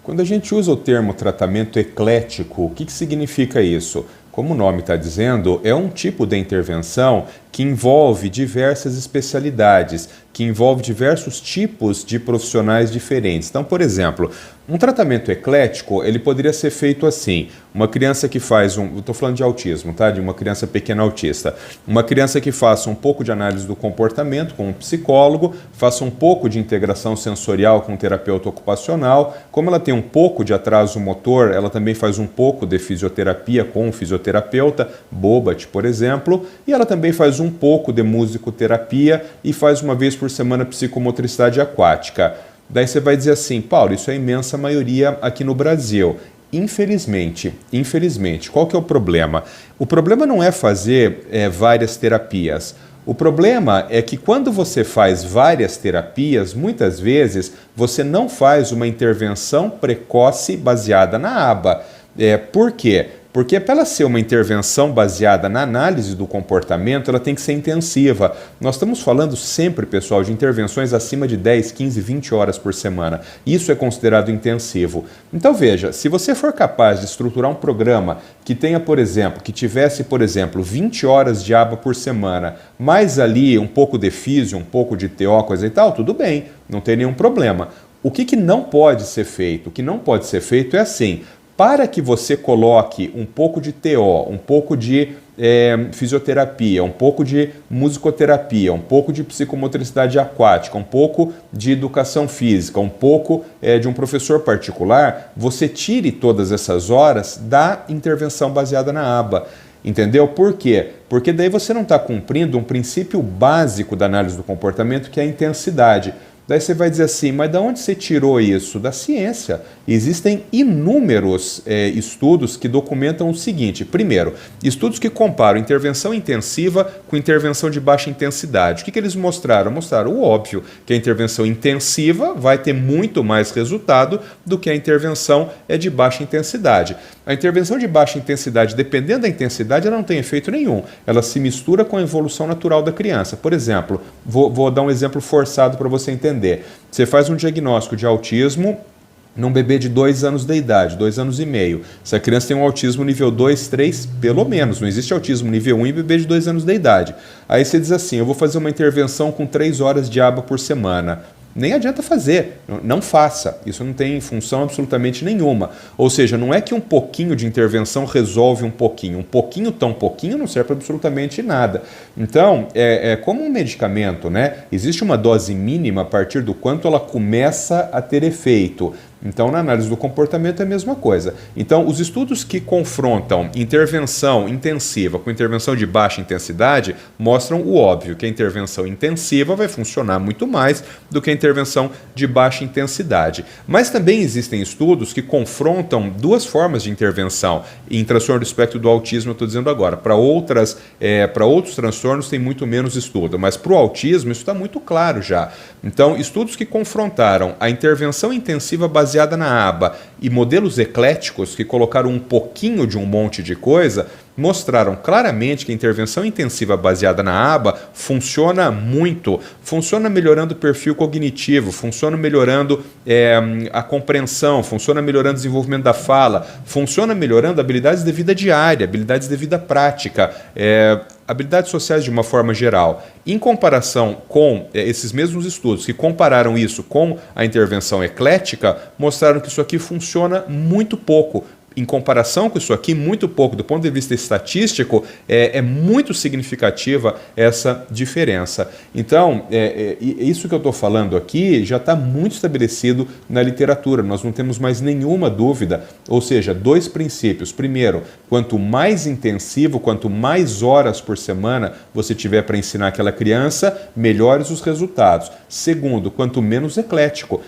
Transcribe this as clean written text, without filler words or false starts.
Quando a gente usa o termo tratamento eclético, o que significa isso? Como o nome está dizendo, é um tipo de intervenção que envolve diversas especialidades, que envolve diversos tipos de profissionais diferentes. Então, por exemplo, um tratamento eclético, ele poderia ser feito assim. Uma criança que faz estou falando de autismo, tá? De uma criança pequena autista. Uma criança que faça um pouco de análise do comportamento com um psicólogo, faça um pouco de integração sensorial com um terapeuta ocupacional. Como ela tem um pouco de atraso motor, ela também faz um pouco de fisioterapia com um fisioterapeuta, Bobat, por exemplo, e ela também faz um pouco de musicoterapia e faz uma vez por semana psicomotricidade aquática. Daí você vai dizer assim, Paulo, isso é a imensa maioria aqui no Brasil. Infelizmente, qual que é o problema? O problema não é fazer várias terapias. O problema é que quando você faz várias terapias, muitas vezes você não faz uma intervenção precoce baseada na aba. Por quê? Porque para ela ser uma intervenção baseada na análise do comportamento, ela tem que ser intensiva. Nós estamos falando sempre, pessoal, de intervenções acima de 10, 15, 20 horas por semana. Isso é considerado intensivo. Então veja, se você for capaz de estruturar um programa que tenha, que tivesse, 20 horas de aba por semana, mais ali um pouco de físio, um pouco de TO, coisa e tal, tudo bem, não tem nenhum problema. O que não pode ser feito? O que não pode ser feito é assim. Para que você coloque um pouco de TO, um pouco de fisioterapia, um pouco de musicoterapia, um pouco de psicomotricidade aquática, um pouco de educação física, um pouco de um professor particular, você tire todas essas horas da intervenção baseada na aba. Entendeu? Por quê? Porque daí você não está cumprindo um princípio básico da análise do comportamento, que é a intensidade. Daí você vai dizer assim, mas de onde você tirou isso? Da ciência. Existem inúmeros estudos que documentam o seguinte. Primeiro, estudos que comparam intervenção intensiva com intervenção de baixa intensidade. O que eles mostraram? Mostraram o óbvio, que a intervenção intensiva vai ter muito mais resultado do que a intervenção de baixa intensidade. A intervenção de baixa intensidade, dependendo da intensidade, ela não tem efeito nenhum. Ela se mistura com a evolução natural da criança. Por exemplo, vou dar um exemplo forçado para você entender. Você faz um diagnóstico de autismo num bebê de 2 anos de idade, 2 anos e meio. Se a criança tem um autismo nível 2, 3, pelo menos. Não existe autismo nível 1 em bebê de 2 anos de idade. Aí você diz assim, eu vou fazer uma intervenção com 3 horas de aba por semana. Nem adianta fazer, não faça, isso não tem função absolutamente nenhuma. Ou seja, não é que um pouquinho de intervenção resolve um pouquinho tão pouquinho não serve para absolutamente nada. Então, como um medicamento, né? Existe uma dose mínima a partir do quanto ela começa a ter efeito. Então, na análise do comportamento é a mesma coisa. Então, os estudos que confrontam intervenção intensiva com intervenção de baixa intensidade mostram o óbvio, que a intervenção intensiva vai funcionar muito mais do que a intervenção de baixa intensidade. Mas também existem estudos que confrontam duas formas de intervenção. Em transtorno do espectro do autismo, eu estou dizendo agora. Para outros transtornos tem muito menos estudo, mas para o autismo isso está muito claro já. Então, estudos que confrontaram a intervenção intensiva baseada na aba e modelos ecléticos que colocaram um pouquinho de um monte de coisa, mostraram claramente que a intervenção intensiva baseada na aba funciona muito, funciona melhorando o perfil cognitivo, funciona melhorando a compreensão, funciona melhorando o desenvolvimento da fala, funciona melhorando habilidades de vida diária, habilidades de vida prática, habilidades sociais de uma forma geral. Em comparação com esses mesmos estudos que compararam isso com a intervenção eclética, mostraram que isso aqui funciona muito pouco. Em comparação com isso aqui, muito pouco. Do ponto de vista estatístico, é muito significativa essa diferença. Então, isso que eu estou falando aqui já está muito estabelecido na literatura. Nós não temos mais nenhuma dúvida. Ou seja, 2 princípios. Primeiro, quanto mais intensivo, quanto mais horas por semana você tiver para ensinar aquela criança, melhores os resultados. Segundo, quanto menos eclético.